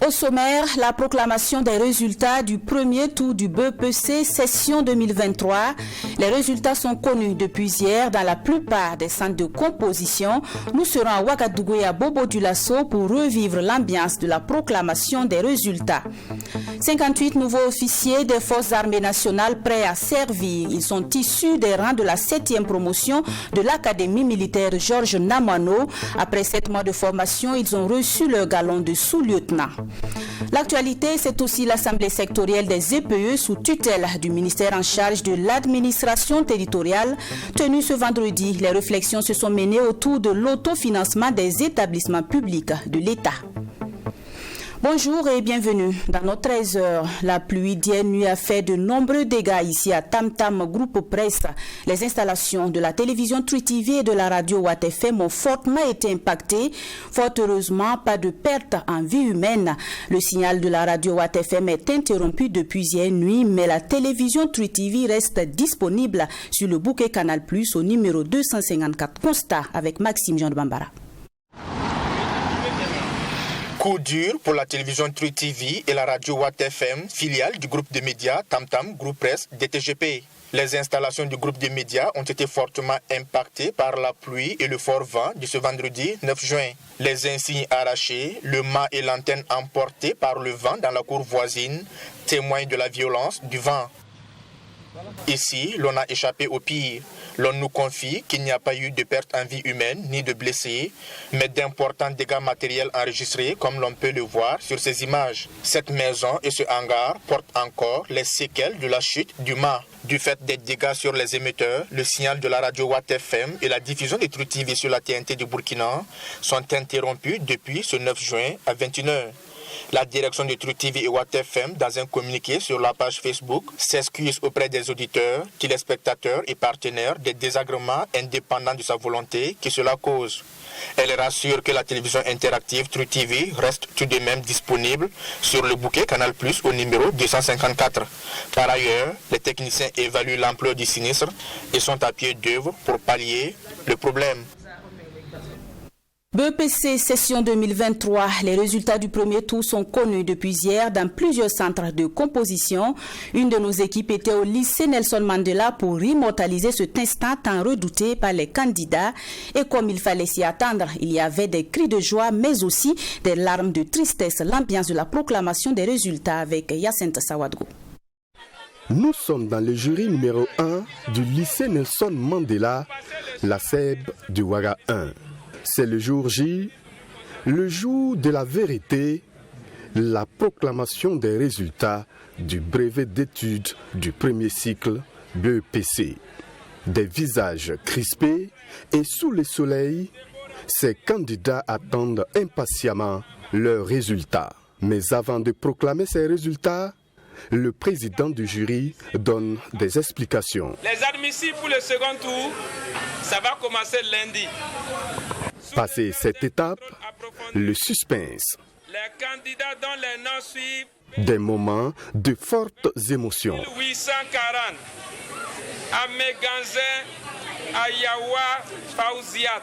Au sommaire, la proclamation des résultats du premier tour du BEPC session 2023. Les résultats sont connus depuis hier dans la plupart des centres de composition. Nous serons à Ouagadougou et à Bobo-Dioulasso pour revivre l'ambiance de la proclamation des résultats. 58 nouveaux officiers des forces armées nationales prêts à servir. Ils sont issus des rangs de la 7e promotion de l'Académie militaire Georges Namoiano. Après 7 mois de formation, ils ont reçu leur galon de sous-lieutenant. L'actualité, c'est aussi l'Assemblée sectorielle des EPE sous tutelle du ministère en charge de l'administration territoriale. Tenue ce vendredi, les réflexions se sont menées autour de l'autofinancement des établissements publics de l'État. Bonjour et bienvenue. Dans nos 13 heures, la pluie d'hier nuit a fait de nombreux dégâts ici à Tam Tam Groupe Presse. Les installations de la télévision True TV et de la radio Watt FM ont fortement été impactées. Fort heureusement, pas de perte en vie humaine. Le signal de la radio Watt FM est interrompu depuis hier nuit, mais la télévision True TV reste disponible sur le bouquet Canal+, au numéro 254. Constat avec Maxime Jean de Bambara. Coup dur pour la télévision True TV et la radio Watt FM, filiale du groupe de médias Tam Tam Groupe Presse DTGP. Les installations du groupe de médias ont été fortement impactées par la pluie et le fort vent de ce vendredi 9 juin. Les insignes arrachés, le mât et l'antenne emportés par le vent dans la cour voisine témoignent de la violence du vent. Ici, l'on a échappé au pire. L'on nous confie qu'il n'y a pas eu de perte en vie humaine ni de blessés, mais d'importants dégâts matériels enregistrés comme l'on peut le voir sur ces images. Cette maison et ce hangar portent encore les séquelles de la chute du mât. Du fait des dégâts sur les émetteurs, le signal de la radio Watt FM et la diffusion des True TV sur la TNT du Burkina sont interrompus depuis ce 9 juin à 21h. La direction de True TV et Watt FM, dans un communiqué sur la page Facebook, s'excuse auprès des auditeurs, téléspectateurs et partenaires des désagréments indépendants de sa volonté que cela cause. Elle rassure que la télévision interactive True TV reste tout de même disponible sur le bouquet Canal+, au numéro 254. Par ailleurs, les techniciens évaluent l'ampleur du sinistre et sont à pied d'œuvre pour pallier le problème. BEPC session 2023, les résultats du premier tour sont connus depuis hier dans plusieurs centres de composition. Une de nos équipes était au lycée Nelson Mandela pour immortaliser cet instant tant redouté par les candidats. Et comme il fallait s'y attendre, il y avait des cris de joie mais aussi des larmes de tristesse. L'ambiance de la proclamation des résultats avec Yacinthe Sawadgo. Nous sommes dans le jury numéro 1 du lycée Nelson Mandela, la SEB du Ouaga 1. C'est le jour J, le jour de la vérité, la proclamation des résultats du brevet d'études du premier cycle BEPC. Des visages crispés et sous le soleil, ces candidats attendent impatiemment leurs résultats. Mais avant de proclamer ces résultats, le président du jury donne des explications. Les admissibles pour le second tour, ça va commencer lundi. Passé cette étape, le suspense. Les candidats dont les noms suivent. Des moments de fortes émotions. 1840, Améganzin, Ayawa, Fauziat.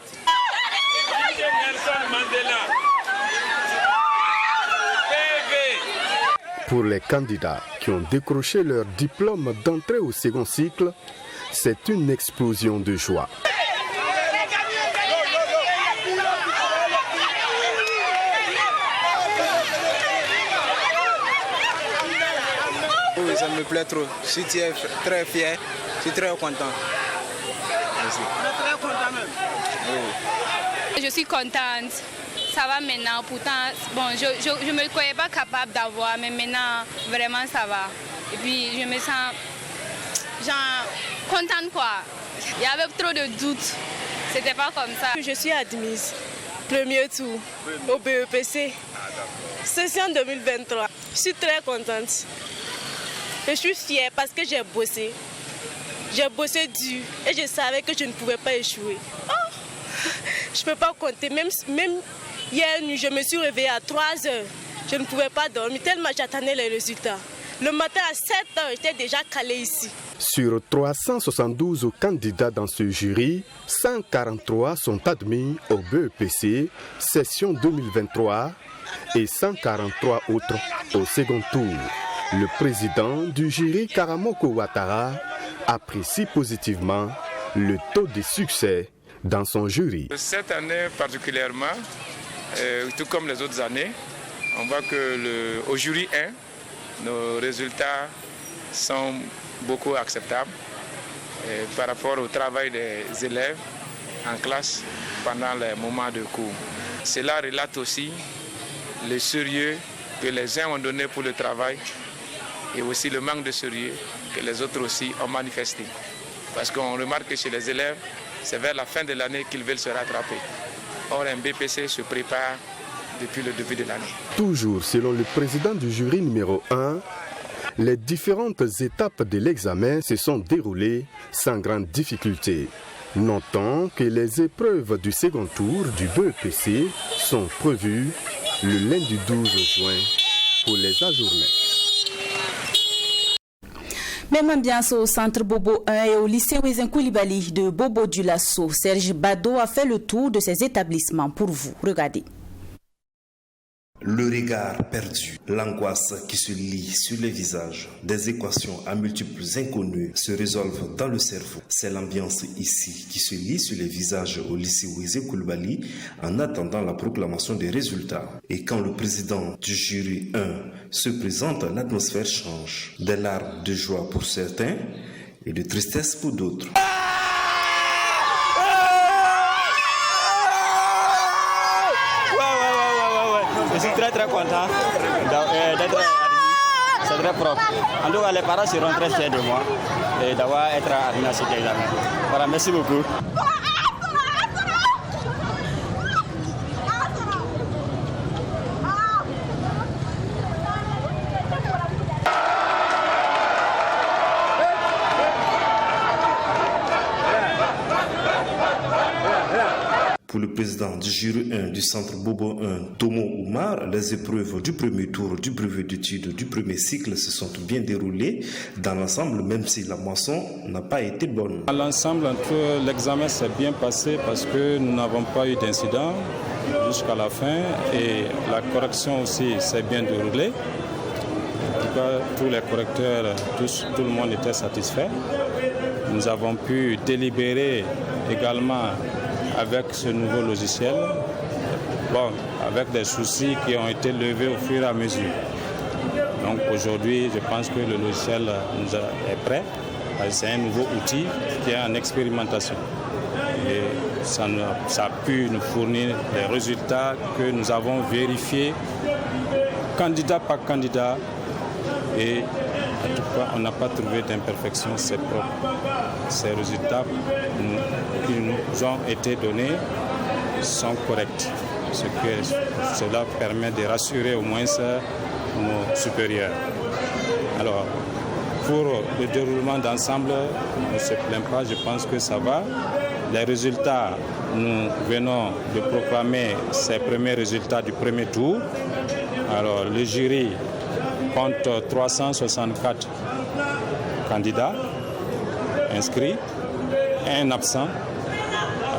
Nelson Mandela. Pour les candidats qui ont décroché leur diplôme d'entrée au second cycle, c'est une explosion de joie. Oui, ça me plaît trop. Je suis très fier, je suis très content. Merci. Très content même. Oui. Je suis contente. Ça va maintenant. Pourtant, bon, je ne me croyais pas capable d'avoir, mais maintenant, vraiment, ça va. Et puis, je me sens contente, quoi. Il y avait trop de doutes. C'était pas comme ça. Je suis admise. Premier tour au BEPC. Session 2023. Je suis très contente. Je suis fière parce que j'ai bossé. J'ai bossé dur et je savais que je ne pouvais pas échouer. Oh, je ne peux pas compter. Même hier nuit, je me suis réveillée à 3 heures. Je ne pouvais pas dormir tellement j'attendais les résultats. Le matin à 7 heures, j'étais déjà calée ici. Sur 372 candidats dans ce jury, 143 sont admis au BEPC, session 2023, et 143 autres au second tour. Le président du jury, Karamoko Ouattara, apprécie positivement le taux de succès dans son jury. Cette année particulièrement, tout comme les autres années, on voit que au jury 1, nos résultats sont beaucoup acceptables par rapport au travail des élèves en classe pendant les moments de cours. Cela relate aussi le sérieux que les uns ont donné pour le travail et aussi le manque de sérieux que les autres aussi ont manifesté. Parce qu'on remarque que chez les élèves, c'est vers la fin de l'année qu'ils veulent se rattraper. Or, un BPC se prépare depuis le début de l'année. Toujours selon le président du jury numéro 1, les différentes étapes de l'examen se sont déroulées sans grande difficulté. Notons que les épreuves du second tour du BEPC sont prévues le lundi 12 juin pour les ajourner. Même ambiance au centre Bobo 1 et au lycée Ouézin Koulibaly de Bobo du Lasso. Serge Bado a fait le tour de ces établissements pour vous. Regardez. Le regard perdu, l'angoisse qui se lit sur les visages, des équations à multiples inconnues se résolvent dans le cerveau. C'est l'ambiance ici qui se lit sur les visages au lycée Ouézin Koulibaly en attendant la proclamation des résultats. Et quand le président du jury 1 se présente, l'atmosphère change. Des larmes de joie pour certains et de tristesse pour d'autres. Je suis très content d'être admis. C'est très propre. En tout cas, les parents seront très fiers de moi et d'avoir été admis à cet examen. Voilà, merci beaucoup. Pour le président du jury 1 du centre Bobo 1, Tomo Oumar, les épreuves du premier tour du brevet d'études du premier cycle se sont bien déroulées dans l'ensemble, même si la moisson n'a pas été bonne. Dans l'ensemble, l'examen s'est bien passé parce que nous n'avons pas eu d'incident jusqu'à la fin et la correction aussi s'est bien déroulée. En tout cas, tous les correcteurs, tout le monde était satisfait. Nous avons pu délibérer également avec ce nouveau logiciel, avec des soucis qui ont été levés au fur et à mesure. Donc aujourd'hui, je pense que le logiciel est prêt. C'est un nouveau outil qui est en expérimentation. Et ça a pu nous fournir des résultats que nous avons vérifiés candidat par candidat. Et en tout cas, on n'a pas trouvé d'imperfection, c'est propre. Ces résultats qui nous ont été donnés sont corrects. Cela permet de rassurer au moins nos supérieurs. Alors, pour le déroulement d'ensemble, on ne se plaint pas, je pense que ça va. Les résultats, nous venons de proclamer ces premiers résultats du premier tour. Alors, le jury compte 364 candidats inscrits, un absent.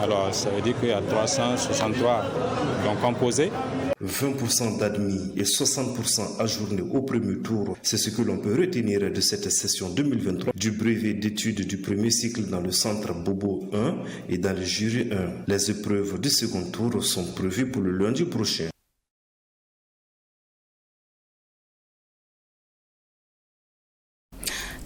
Alors, ça veut dire qu'il y a 363 qui ont composé. 20% d'admis et 60% ajournés au premier tour. C'est ce que l'on peut retenir de cette session 2023 du brevet d'études du premier cycle dans le centre Bobo 1 et dans le jury 1. Les épreuves du second tour sont prévues pour le lundi prochain.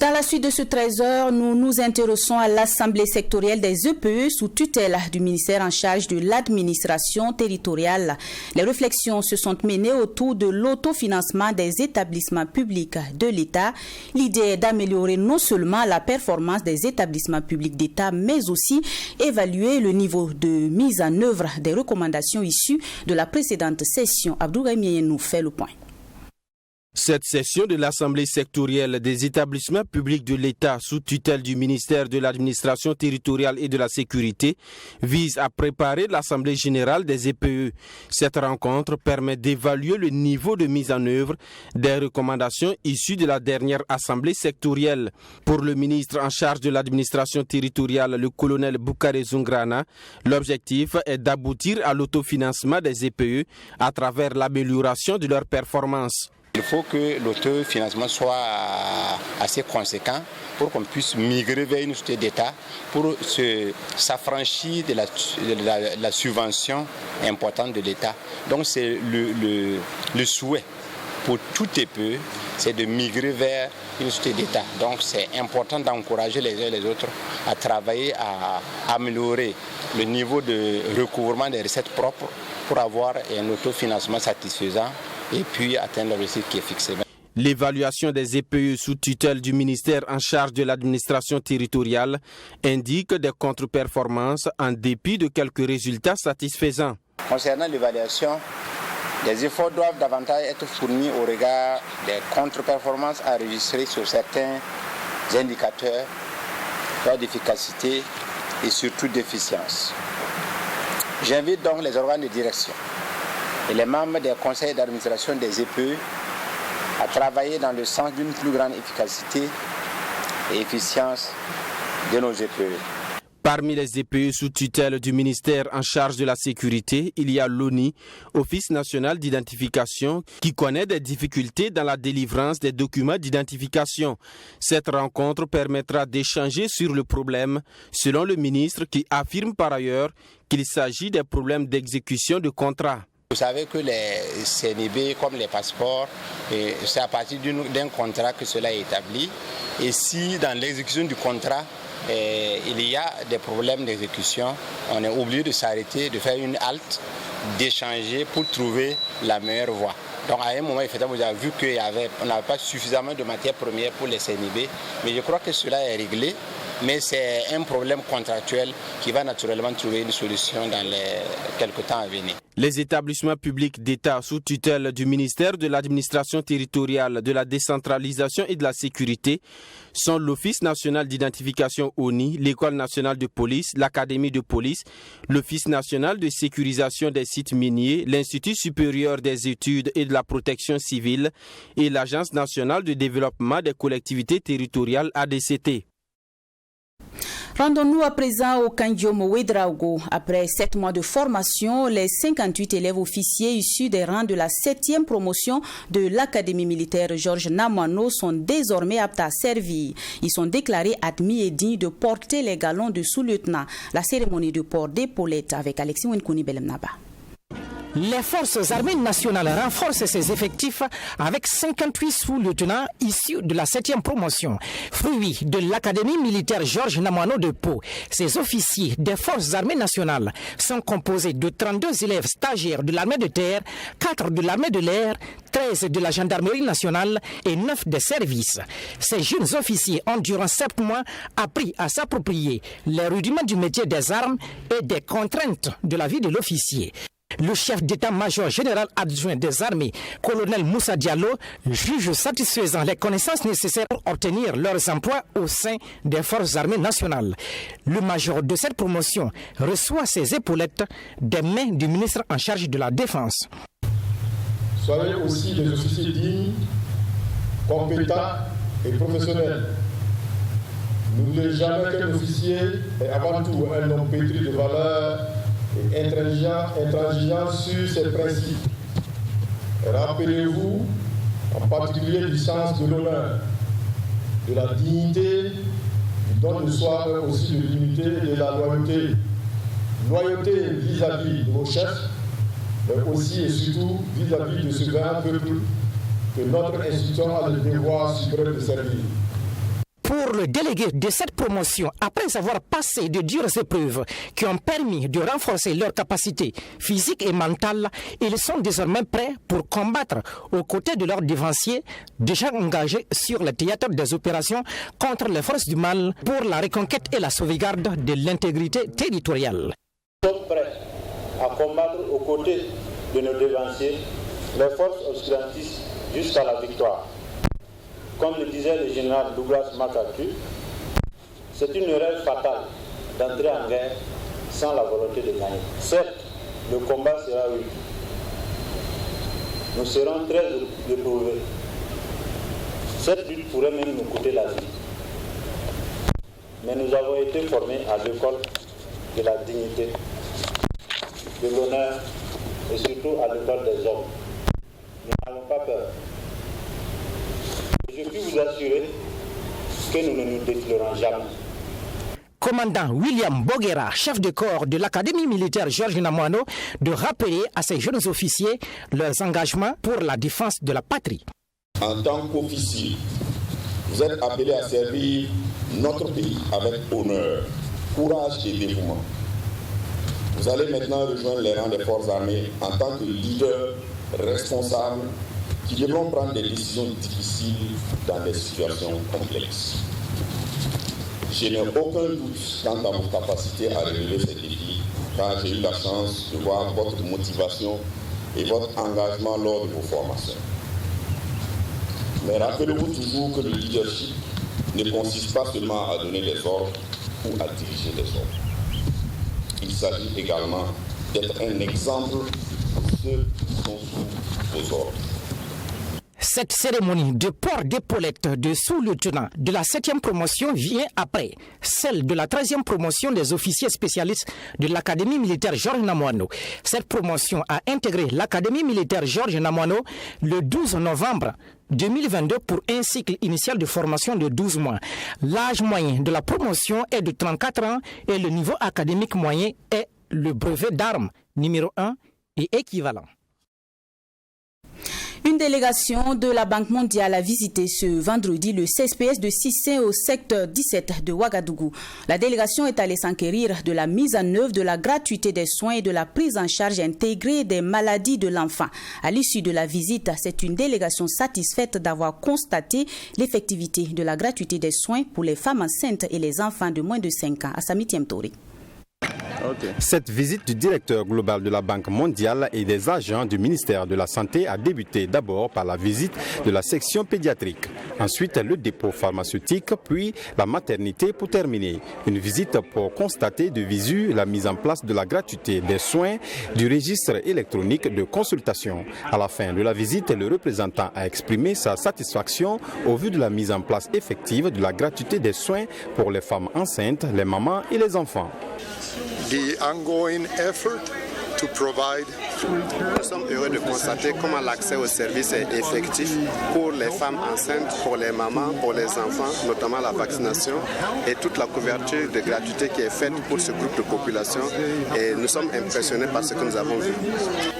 Dans la suite de ce 13h, nous nous intéressons à l'Assemblée sectorielle des EPE sous tutelle du ministère en charge de l'administration territoriale. Les réflexions se sont menées autour de l'autofinancement des établissements publics de l'État. L'idée est d'améliorer non seulement la performance des établissements publics d'État, mais aussi évaluer le niveau de mise en œuvre des recommandations issues de la précédente session. Abdoulaye Mieye nous fait le point. Cette session de l'Assemblée sectorielle des établissements publics de l'État sous tutelle du ministère de l'Administration territoriale et de la Sécurité vise à préparer l'Assemblée générale des EPE. Cette rencontre permet d'évaluer le niveau de mise en œuvre des recommandations issues de la dernière Assemblée sectorielle. Pour le ministre en charge de l'Administration territoriale, le colonel Boukare Zungrana, l'objectif est d'aboutir à l'autofinancement des EPE à travers l'amélioration de leurs performances. Il faut que l'autofinancement soit assez conséquent pour qu'on puisse migrer vers une société d'État pour s'affranchir de la subvention importante de l'État. Donc c'est le souhait pour tout EPE, c'est de migrer vers une société d'État. Donc c'est important d'encourager les uns et les autres à travailler à améliorer le niveau de recouvrement des recettes propres pour avoir un autofinancement satisfaisant et puis atteindre l'objectif qui est fixé. L'évaluation des EPE sous tutelle du ministère en charge de l'administration territoriale indique des contre-performances en dépit de quelques résultats satisfaisants. Concernant l'évaluation, les efforts doivent davantage être fournis au regard des contre-performances enregistrées sur certains indicateurs d'efficacité et surtout d'efficience. J'invite donc les organes de direction et les membres des conseils d'administration des EPE à travailler dans le sens d'une plus grande efficacité et efficience de nos EPE. Parmi les EPE sous tutelle du ministère en charge de la sécurité, il y a l'ONI, Office national d'identification, qui connaît des difficultés dans la délivrance des documents d'identification. Cette rencontre permettra d'échanger sur le problème, selon le ministre qui affirme par ailleurs qu'il s'agit des problèmes d'exécution de contrats. Vous savez que les CNB, comme les passeports, c'est à partir d'un contrat que cela est établi. Et si dans l'exécution du contrat, il y a des problèmes d'exécution, on est obligé de s'arrêter, de faire une halte, d'échanger pour trouver la meilleure voie. Donc à un moment, effectivement, vous avez vu qu'on n'avait pas suffisamment de matières premières pour les CNB, mais je crois que cela est réglé. Mais c'est un problème contractuel qui va naturellement trouver une solution dans les quelques temps à venir. Les établissements publics d'État sous tutelle du ministère de l'Administration territoriale, de la décentralisation et de la sécurité sont l'Office national d'identification ONI, l'École nationale de police, l'Académie de police, l'Office national de sécurisation des sites miniers, l'Institut supérieur des études et de la protection civile et l'Agence nationale de développement des collectivités territoriales ADCT. Rendons-nous à présent au Kandiomo Ouedraogo. Après 7 mois de formation, les 58 élèves officiers issus des rangs de la 7e promotion de l'Académie militaire Georges Namoiano sont désormais aptes à servir. Ils sont déclarés admis et dignes de porter les galons de sous-lieutenant. La cérémonie de port d'épaulettes avec Alexis Wenkouni Belemnaba. Les forces armées nationales renforcent ses effectifs avec 58 sous-lieutenants issus de la 7e promotion. Fruit de l'Académie militaire Georges Namoiano de Pau, ces officiers des forces armées nationales sont composés de 32 élèves stagiaires de l'armée de terre, 4 de l'armée de l'air, 13 de la gendarmerie nationale et 9 des services. Ces jeunes officiers ont durant 7 mois appris à s'approprier les rudiments du métier des armes et des contraintes de la vie de l'officier. Le chef d'état-major général adjoint des armées, colonel Moussa Diallo, juge satisfaisant les connaissances nécessaires pour obtenir leurs emplois au sein des forces armées nationales. Le major de cette promotion reçoit ses épaulettes des mains du ministre en charge de la Défense. Soyez aussi des officiers dignes, compétents et professionnels. N'oubliez jamais qu'un officier est avant tout un homme pétri de valeurs et intransigeant sur ses principes. Rappelez-vous en particulier du sens de l'honneur, de la dignité, du don de soi, mais aussi de l'unité et de la loyauté. Loyauté vis-à-vis de vos chefs, mais aussi et surtout vis-à-vis de ce grand peuple que notre institution a le devoir suprême de servir. Pour le délégué de cette promotion, après avoir passé de dures épreuves qui ont permis de renforcer leurs capacités physiques et mentales, ils sont désormais prêts pour combattre aux côtés de leurs dévanciers déjà engagés sur le théâtre des opérations contre les forces du mal pour la reconquête et la sauvegarde de l'intégrité territoriale. Nous sommes prêts à combattre aux côtés de nos dévanciers les forces obscurantistes jusqu'à la victoire. Comme le disait le général Douglas MacArthur, c'est une erreur fatale d'entrer en guerre sans la volonté de gagner. Certes, le combat sera rude. Nous serons très éprouvés. Cette lutte pourrait même nous coûter la vie. Mais nous avons été formés à l'école de la dignité, de l'honneur et surtout à l'école des hommes. Nous n'avons pas peur. Je puis vous assurer que nous ne nous défilerons jamais. Commandant William Boguera, chef de corps de l'Académie militaire Georges Namoano, de rappeler à ces jeunes officiers leurs engagements pour la défense de la patrie. En tant qu'officier, vous êtes appelés à servir notre pays avec honneur, courage et dévouement. Vous allez maintenant rejoindre les rangs des forces armées en tant que leader responsable qui devront prendre des décisions difficiles dans des situations complexes. Je n'ai aucun doute quant à vos capacités à relever ces défis, car j'ai eu la chance de voir votre motivation et votre engagement lors de vos formations. Mais rappelez-vous toujours que le leadership ne consiste pas seulement à donner des ordres ou à diriger des ordres. Il s'agit également d'être un exemple pour ceux qui sont sous vos ordres. Cette cérémonie de port d'épaulette de sous-lieutenant de la 7e promotion vient après celle de la 13e promotion des officiers spécialistes de l'Académie militaire Georges Namoano. Cette promotion a intégré l'Académie militaire Georges Namoano le 12 novembre 2022 pour un cycle initial de formation de 12 mois. L'âge moyen de la promotion est de 34 ans et le niveau académique moyen est le brevet d'armes numéro 1 et équivalent. Une délégation de la Banque mondiale a visité ce vendredi le CSPS de Sissin au secteur 17 de Ouagadougou. La délégation est allée s'enquérir de la mise en œuvre de la gratuité des soins et de la prise en charge intégrée des maladies de l'enfant. À l'issue de la visite, c'est une délégation satisfaite d'avoir constaté l'effectivité de la gratuité des soins pour les femmes enceintes et les enfants de moins de 5 ans. Assami Tiemtori. Cette visite du directeur global de la Banque mondiale et des agents du ministère de la Santé a débuté d'abord par la visite de la section pédiatrique, ensuite le dépôt pharmaceutique, puis la maternité pour terminer. Une visite pour constater de visu la mise en place de la gratuité des soins du registre électronique de consultation. À la fin de la visite, le représentant a exprimé sa satisfaction au vu de la mise en place effective de la gratuité des soins pour les femmes enceintes, les mamans et les enfants. The ongoing effort to provide. Nous sommes heureux de constater comment l'accès aux services est effectif pour les femmes enceintes, pour les mamans, pour les enfants, notamment la vaccination et toute la couverture de gratuité qui est faite pour ce groupe de population. Et nous sommes impressionnés par ce que nous avons vu.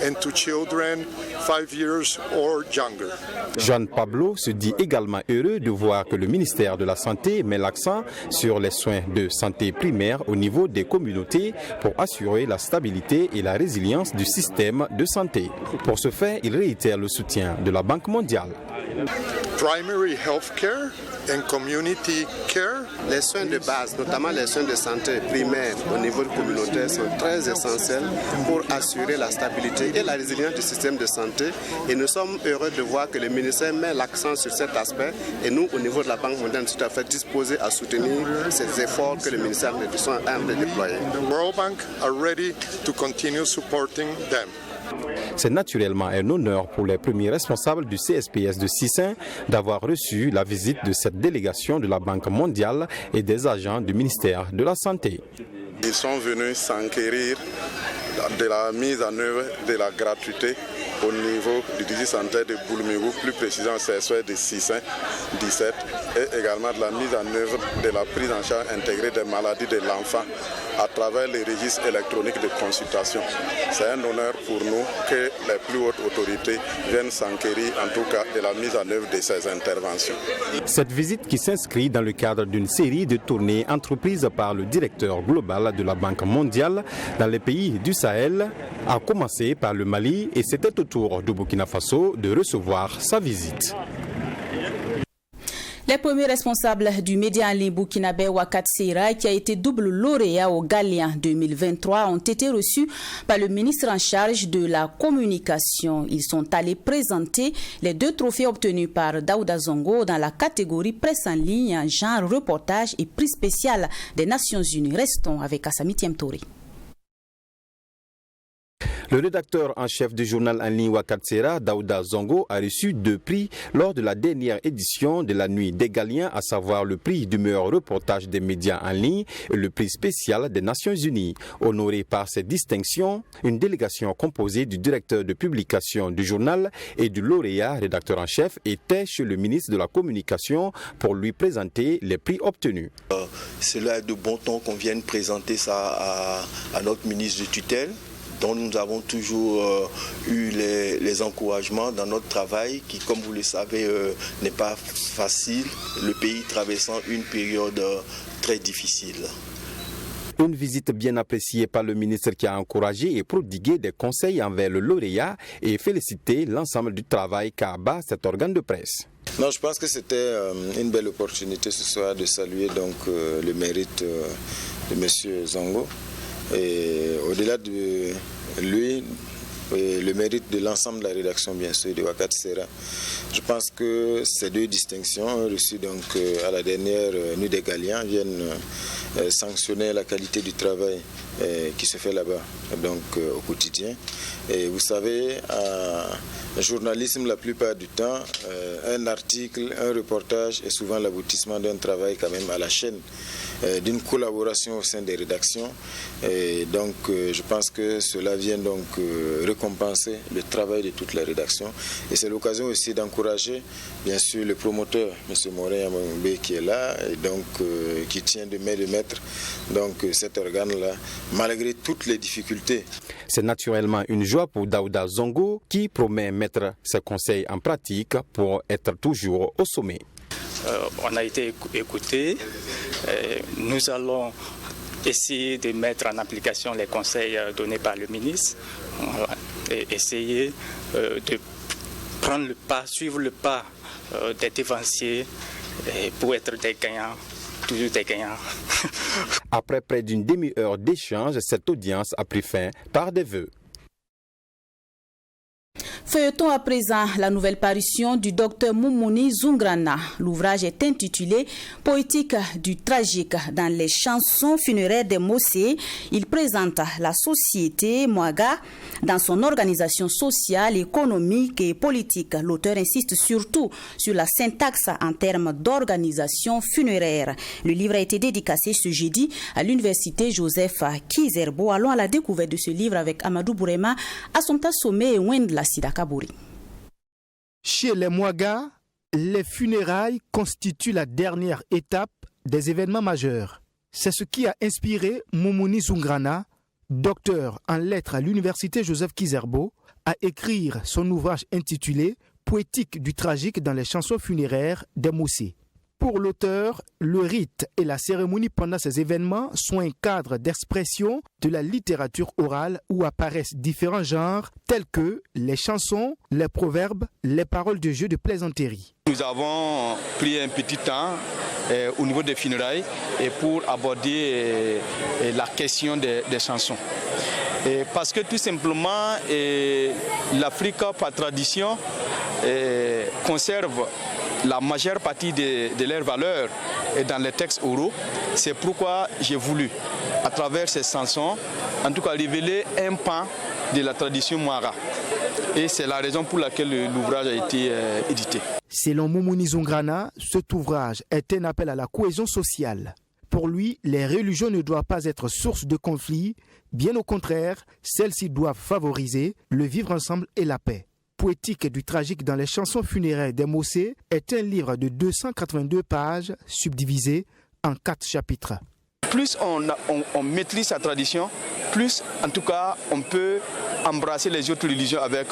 And to children 5 years or younger. Jean Pablo se dit également heureux de voir que le ministère de la Santé met l'accent sur les soins de santé primaire au niveau des communautés pour assurer la stabilité et la résilience du système de santé. Pour ce faire, il réitère le soutien de la Banque mondiale. Primary health care and community care. Les soins de base, notamment les soins de santé primaires au niveau communautaire, sont très essentiels pour assurer la stabilité et la résilience du système de santé. Et nous sommes heureux de voir que le ministère met l'accent sur cet aspect. Et nous, au niveau de la Banque mondiale, nous sommes tout à fait disposés à soutenir ces efforts que le ministère de soins a déployés. The World Bank are ready to continue supporting them. C'est naturellement un honneur pour les premiers responsables du CSPS de Sissin d'avoir reçu la visite de cette délégation de la Banque mondiale et des agents du ministère de la Santé. Ils sont venus s'enquérir de la mise en œuvre de la gratuité au niveau du district sanitaire de Boulmérou, plus précisément CSPS de Sissin 17, et également de la mise en œuvre de la prise en charge intégrée des maladies de l'enfant à travers les registres électroniques de consultation. C'est un honneur pour nous que les plus hautes autorités viennent s'enquérir en tout cas de la mise en œuvre de ces interventions. Cette visite qui s'inscrit dans le cadre d'une série de tournées entreprises par le directeur global de la Banque mondiale dans les pays du Sahel a commencé par le Mali et c'était au tour de Burkina Faso de recevoir sa visite. Les premiers responsables du média en ligne burkinabé Wakat Sera, qui a été double lauréat au Galien 2023, ont été reçus par le ministre en charge de la communication. Ils sont allés présenter les 2 trophées obtenus par Daouda Zongo dans la catégorie presse en ligne, genre reportage et prix spécial des Nations Unies. Restons avec Assami Tiemtori. Le rédacteur en chef du journal en ligne Wakat Sera, Daouda Zongo, a reçu 2 prix lors de la dernière édition de la Nuit des Galiens, à savoir le prix du meilleur reportage des médias en ligne et le prix spécial des Nations Unies. Honoré par cette distinction, une délégation composée du directeur de publication du journal et du lauréat rédacteur en chef était chez le ministre de la Communication pour lui présenter les prix obtenus. Cela est de bon ton qu'on vienne présenter ça à notre ministre de tutelle, dont nous avons toujours eu les encouragements dans notre travail qui, comme vous le savez, n'est pas facile, le pays traversant une période très difficile. Une visite bien appréciée par le ministre qui a encouragé et prodigué des conseils envers le lauréat et félicité l'ensemble du travail qu'a abat cet organe de presse. Non, je pense que c'était une belle opportunité ce soir de saluer donc le mérite de M. Zongo. Et au-delà de lui, le mérite de l'ensemble de la rédaction, bien sûr, de Wakat Sera. Je pense que ces 2 distinctions reçues donc à la dernière Nuit des Galiens viennent sanctionner la qualité du travail qui se fait là-bas, donc au quotidien. Et vous savez, en journalisme, la plupart du temps, un article, un reportage est souvent l'aboutissement d'un travail quand même à la chaîne, d'une collaboration au sein des rédactions. Et donc, je pense que cela vient donc récompenser le travail de toute la rédaction. Et c'est l'occasion aussi d'encourager, bien sûr, le promoteur, M. Morin Yamambe, qui est là, et donc qui tient de main de maître donc, cet organe-là, malgré toutes les difficultés. C'est naturellement une joie pour Daouda Zongo, qui promet mettre ses conseils en pratique pour être toujours au sommet. On a été écoutés. Nous allons essayer de mettre en application les conseils donnés par le ministre et essayer de prendre le pas, suivre le pas des dévanciers pour être des gagnants, toujours des gagnants. Après près d'une demi-heure d'échange, cette audience a pris fin par des vœux. Feuilletons à présent la nouvelle parution du docteur Moumouni Zungrana. L'ouvrage est intitulé « Poétique du tragique dans les chansons funéraires des Mossé ». Il présente la société Mouaga dans son organisation sociale, économique et politique. L'auteur insiste surtout sur la syntaxe en termes d'organisation funéraire. Le livre a été dédicacé ce jeudi à l'université Joseph Kizerbo. Allons à la découverte de ce livre avec Amadou Bourema, Assumpta Somé et Wendla Sidakabouri. Chez les Mouaga, les funérailles constituent la dernière étape des événements majeurs. C'est ce qui a inspiré Moumouni Zungrana, docteur en lettres à l'université Joseph Kizerbo, à écrire son ouvrage intitulé « Poétique du tragique dans les chansons funéraires des Mossé ». Pour l'auteur, le rite et la cérémonie pendant ces événements sont un cadre d'expression de la littérature orale où apparaissent différents genres tels que les chansons, les proverbes, les paroles de jeu de plaisanterie. Nous avons pris un petit temps au niveau des funérailles pour aborder la question des chansons. Parce que tout simplement, l'Afrique par tradition conserve la majeure partie de leurs valeurs est dans les textes oraux. C'est pourquoi j'ai voulu, à travers ces chansons, en tout cas révéler un pan de la tradition Mouaga. Et c'est la raison pour laquelle l'ouvrage a été édité. Selon Moumouni Zungrana, cet ouvrage est un appel à la cohésion sociale. Pour lui, les religions ne doivent pas être source de conflits, bien au contraire, celles-ci doivent favoriser le vivre ensemble et la paix. Poétique du tragique dans les chansons funéraires des Mossé est un livre de 282 pages subdivisé en 4 chapitres. Plus on maîtrise sa tradition, plus en tout cas on peut embrasser les autres religions avec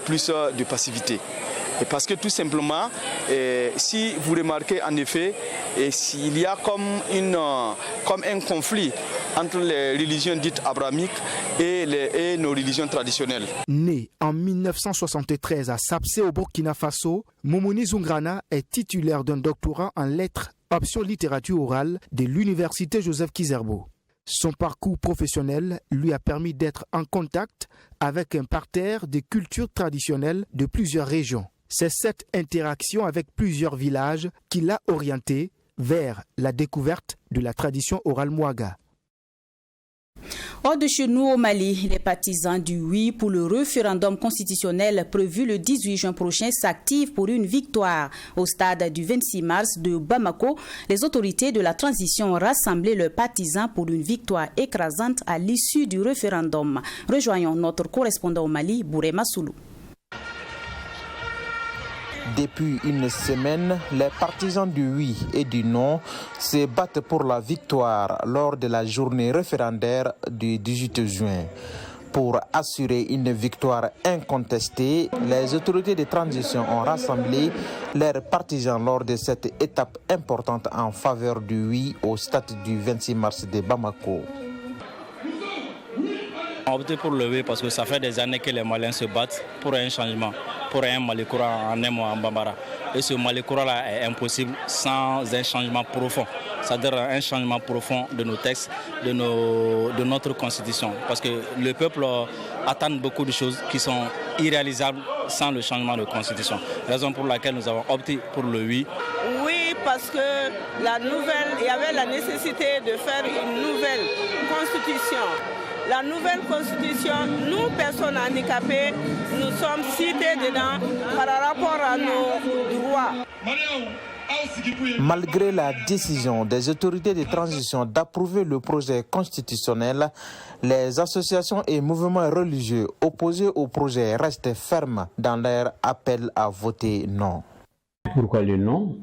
plus de passivité. Et parce que tout simplement, si vous remarquez en effet, s'il y a comme un conflit entre les religions dites abrahamiques et nos religions traditionnelles. Né en 1973 à Sapsé au Burkina Faso, Moumouni Zoungrana est titulaire d'un doctorat en lettres option littérature orale de l'université Joseph Kizerbo. Son parcours professionnel lui a permis d'être en contact avec un parterre de cultures traditionnelles de plusieurs régions. C'est cette interaction avec plusieurs villages qui l'a orienté vers la découverte de la tradition orale mouaga. Hors de chez nous au Mali, les partisans du oui pour le référendum constitutionnel prévu le 18 juin prochain s'activent pour une victoire. Au stade du 26 mars de Bamako, les autorités de la transition ont rassemblé leurs partisans pour une victoire écrasante à l'issue du référendum. Rejoignons notre correspondant au Mali, Bourema Soulou. Depuis une semaine, les partisans du oui et du non se battent pour la victoire lors de la journée référendaire du 18 juin. Pour assurer une victoire incontestée, les autorités de transition ont rassemblé leurs partisans lors de cette étape importante en faveur du oui au stade du 26 mars de Bamako. On a opté pour le oui parce que ça fait des années que les Maliens se battent pour un changement, pour un Mali courant en un mois en Bambara. Et ce Mali courant-là est impossible sans un changement profond, c'est-à-dire un changement profond de nos textes, de notre constitution. Parce que le peuple attend beaucoup de choses qui sont irréalisables sans le changement de constitution. Raison pour laquelle nous avons opté pour le oui. Oui, parce que il y avait la nécessité de faire une nouvelle constitution. La nouvelle constitution, nous, personnes handicapées, nous sommes cités dedans par rapport à nos droits. Malgré la décision des autorités de transition d'approuver le projet constitutionnel, les associations et mouvements religieux opposés au projet restent fermes dans leur appel à voter non. Pourquoi le non?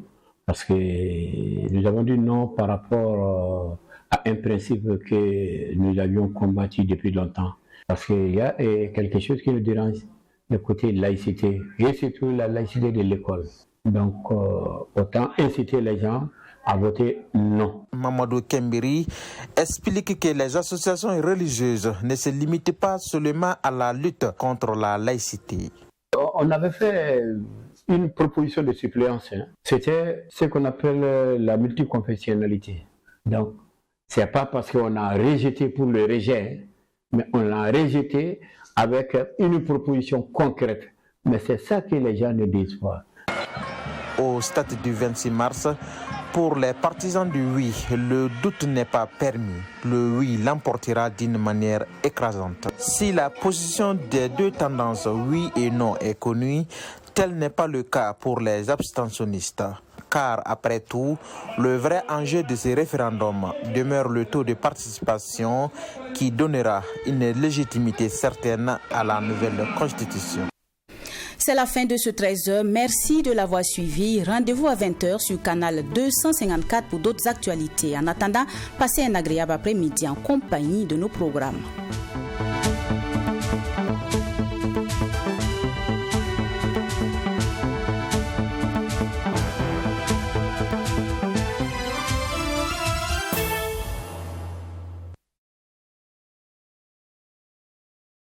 Parce que nous avons dit non par rapport à un principe que nous avions combattu depuis longtemps. Parce qu'il y a quelque chose qui nous dérange, le côté laïcité, et surtout la laïcité de l'école. Donc, autant inciter les gens à voter non. Mamadou Kembiri explique que les associations religieuses ne se limitent pas seulement à la lutte contre la laïcité. On avait fait une proposition de suppléance. C'était ce qu'on appelle la multiconfessionnalité. Donc, c'est pas parce qu'on a rejeté pour le rejet, mais on l'a rejeté avec une proposition concrète. Mais c'est ça que les gens ne disent pas. Au stade du 26 mars, pour les partisans du oui, le doute n'est pas permis. Le oui l'emportera d'une manière écrasante. Si la position des deux tendances oui et non est connue, tel n'est pas le cas pour les abstentionnistes. Car après tout, le vrai enjeu de ces référendums demeure le taux de participation qui donnera une légitimité certaine à la nouvelle constitution. C'est la fin de ce 13h. Merci de l'avoir suivi. Rendez-vous à 20h sur canal 254 pour d'autres actualités. En attendant, passez un agréable après-midi en compagnie de nos programmes.